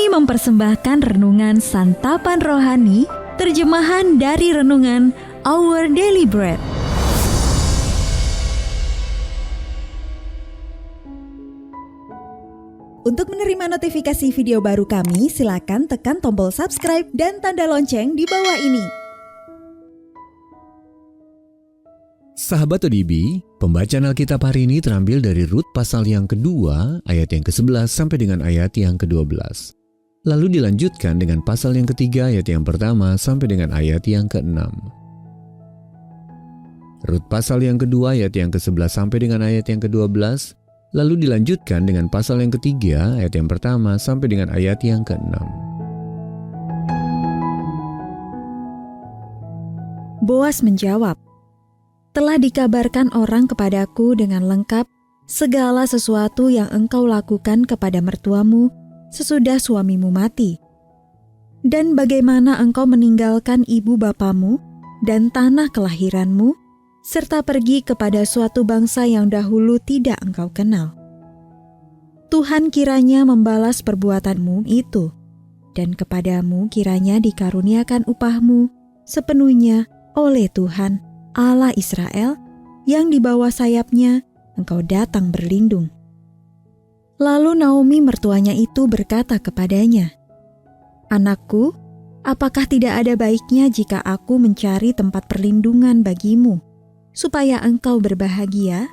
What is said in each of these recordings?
Kami mempersembahkan renungan Santapan Rohani, terjemahan dari renungan Our Daily Bread. Untuk menerima notifikasi video baru kami, silakan tekan tombol subscribe dan tanda lonceng di bawah ini. Sahabat ODB, pembacaan Alkitab hari ini terambil dari Rut pasal yang kedua, ayat yang ke-11 sampai dengan ayat yang ke-12. Lalu dilanjutkan dengan pasal yang ketiga, ayat yang pertama sampai dengan ayat yang ke-6. Rut pasal yang kedua, ayat yang ke-11 sampai dengan ayat yang ke-12. Lalu dilanjutkan dengan pasal yang ketiga, ayat yang pertama sampai dengan ayat yang ke-6. Boas menjawab, "Telah dikabarkan orang kepadaku dengan lengkap segala sesuatu yang engkau lakukan kepada mertuamu sesudah suamimu mati, dan bagaimana engkau meninggalkan ibu bapamu dan tanah kelahiranmu, serta pergi kepada suatu bangsa yang dahulu tidak engkau kenal. Tuhan kiranya membalas perbuatanmu itu, dan kepadamu kiranya dikaruniakan upahmu sepenuhnya oleh Tuhan Allah Israel, yang di bawah sayapnya engkau datang berlindung." Lalu Naomi mertuanya itu berkata kepadanya, "Anakku, apakah tidak ada baiknya jika aku mencari tempat perlindungan bagimu, supaya engkau berbahagia?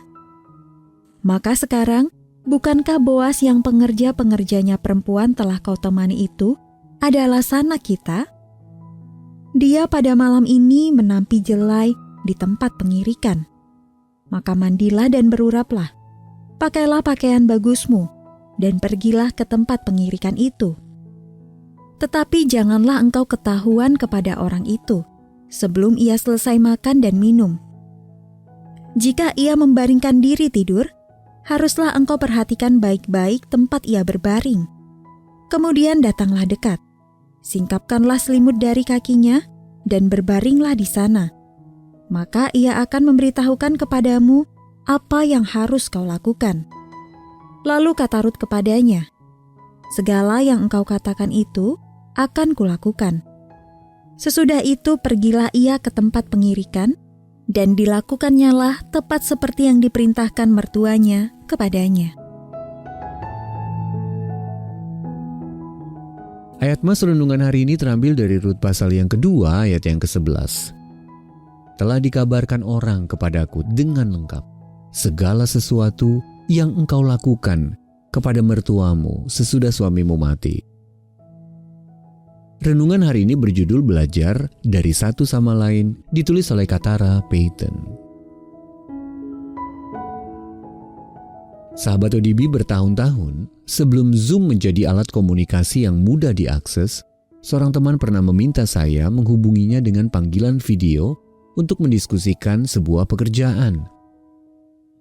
Maka sekarang, bukankah Boas yang pengerja-pengerjanya perempuan telah kau temani itu adalah sanak kita? Dia pada malam ini menampi jelai di tempat pengirikan. Maka mandilah dan beruraplah, pakailah pakaian bagusmu, dan pergilah ke tempat pengirikan itu. Tetapi janganlah engkau ketahuan kepada orang itu sebelum ia selesai makan dan minum. Jika ia membaringkan diri tidur, haruslah engkau perhatikan baik-baik tempat ia berbaring. Kemudian datanglah dekat, singkapkanlah selimut dari kakinya, dan berbaringlah di sana. Maka ia akan memberitahukan kepadamu apa yang harus kau lakukan." Lalu kata Rut kepadanya, "Segala yang engkau katakan itu akan kulakukan." Sesudah itu pergilah ia ke tempat pengirikan, dan dilakukannya tepat seperti yang diperintahkan mertuanya kepadanya. Ayat mas renungan hari ini terambil dari Rut pasal yang kedua, ayat yang ke-11. Telah dikabarkan orang kepadaku dengan lengkap segala sesuatu yang engkau lakukan kepada mertuamu sesudah suamimu mati. Renungan hari ini berjudul Belajar dari Satu Sama Lain, ditulis oleh Katara Payton. Sahabat ODB, bertahun-tahun sebelum Zoom menjadi alat komunikasi yang mudah diakses, seorang teman pernah meminta saya menghubunginya dengan panggilan video untuk mendiskusikan sebuah pekerjaan.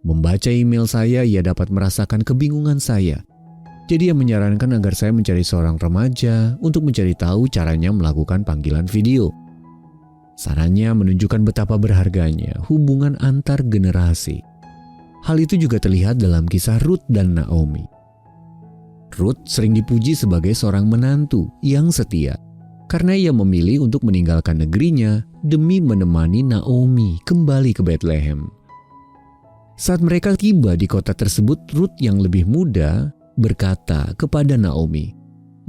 Membaca email saya, ia dapat merasakan kebingungan saya. Jadi ia menyarankan agar saya mencari seorang remaja untuk mencari tahu caranya melakukan panggilan video. Sarannya menunjukkan betapa berharganya hubungan antar generasi. Hal itu juga terlihat dalam kisah Rut dan Naomi. Rut sering dipuji sebagai seorang menantu yang setia, karena ia memilih untuk meninggalkan negerinya demi menemani Naomi kembali ke Bethlehem. Saat mereka tiba di kota tersebut, Rut yang lebih muda berkata kepada Naomi,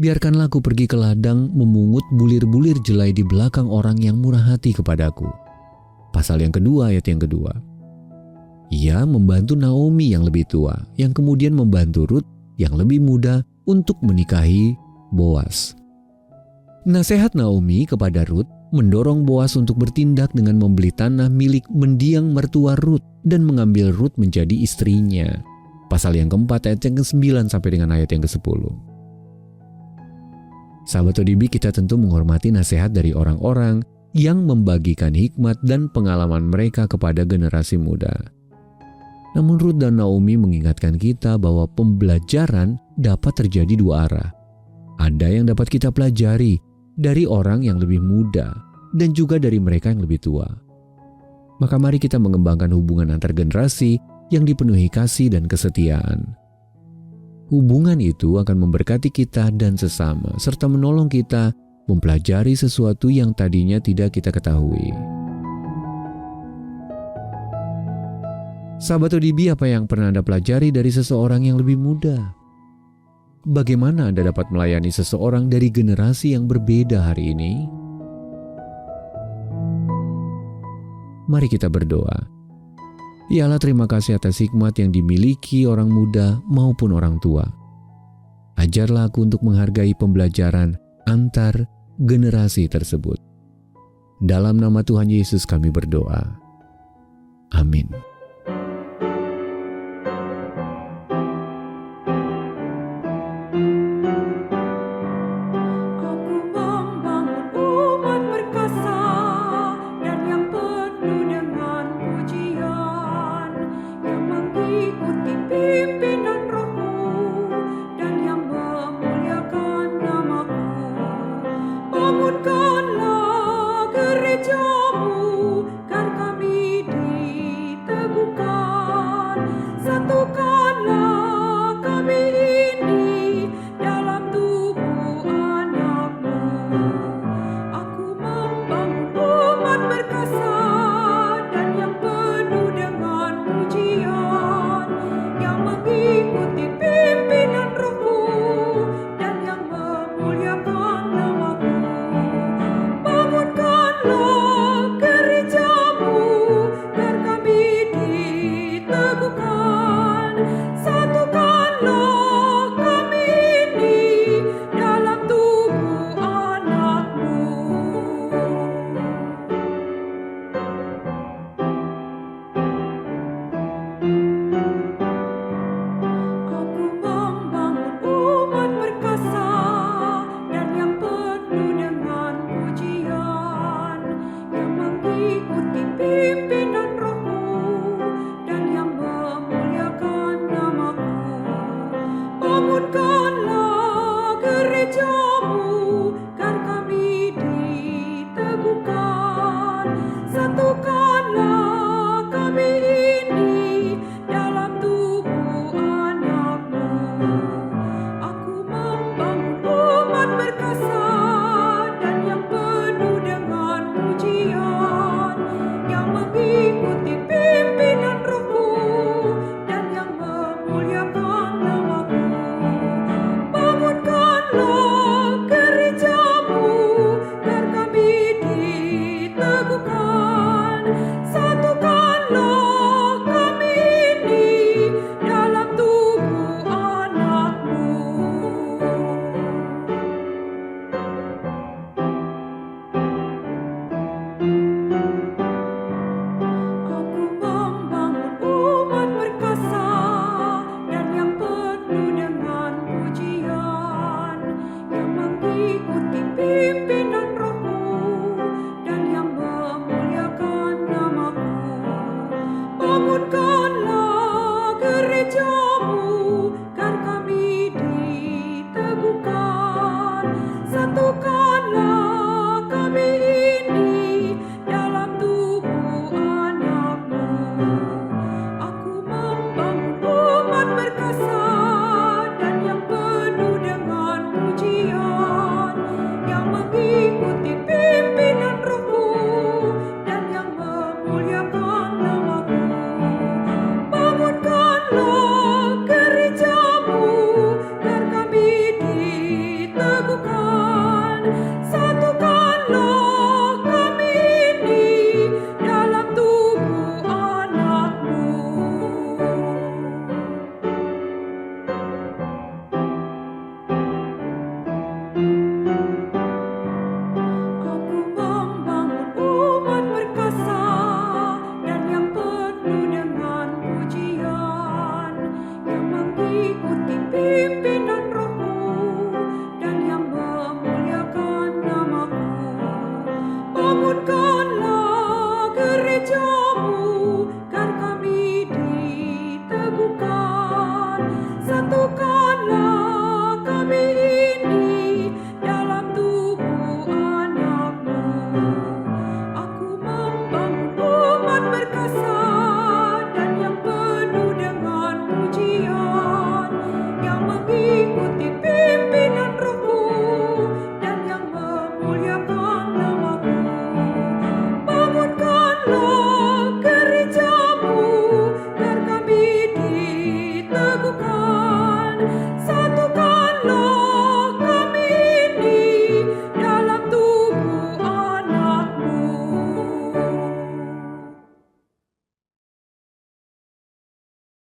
"Biarkanlah aku pergi ke ladang memungut bulir-bulir jelai di belakang orang yang murah hati kepadaku." Pasal yang kedua, ayat yang kedua. Ia membantu Naomi yang lebih tua, yang kemudian membantu Rut yang lebih muda untuk menikahi Boas. Nasihat Naomi kepada Rut mendorong Boas untuk bertindak dengan membeli tanah milik mendiang mertua Rut dan mengambil Rut menjadi istrinya. Pasal yang keempat, ayat yang ke-9 sampai dengan ayat yang ke-10. Sahabat ODB, kita tentu menghormati nasihat dari orang-orang yang membagikan hikmat dan pengalaman mereka kepada generasi muda. Namun Rut dan Naomi mengingatkan kita bahwa pembelajaran dapat terjadi dua arah. Ada yang dapat kita pelajari dari orang yang lebih muda dan juga dari mereka yang lebih tua. Maka mari kita mengembangkan hubungan antar generasi yang dipenuhi kasih dan kesetiaan. hubungan itu akan memberkati kita dan sesama, serta menolong kita mempelajari sesuatu yang tadinya tidak kita ketahui. Sahabat ODB, apa yang pernah Anda pelajari dari seseorang yang lebih muda? Bagaimana Anda dapat melayani seseorang dari generasi yang berbeda hari ini? Mari kita berdoa. Ya Allah, terima kasih atas hikmat yang dimiliki orang muda maupun orang tua. Ajarlah aku untuk menghargai pembelajaran antar generasi tersebut. Dalam nama Tuhan Yesus kami berdoa. Amin.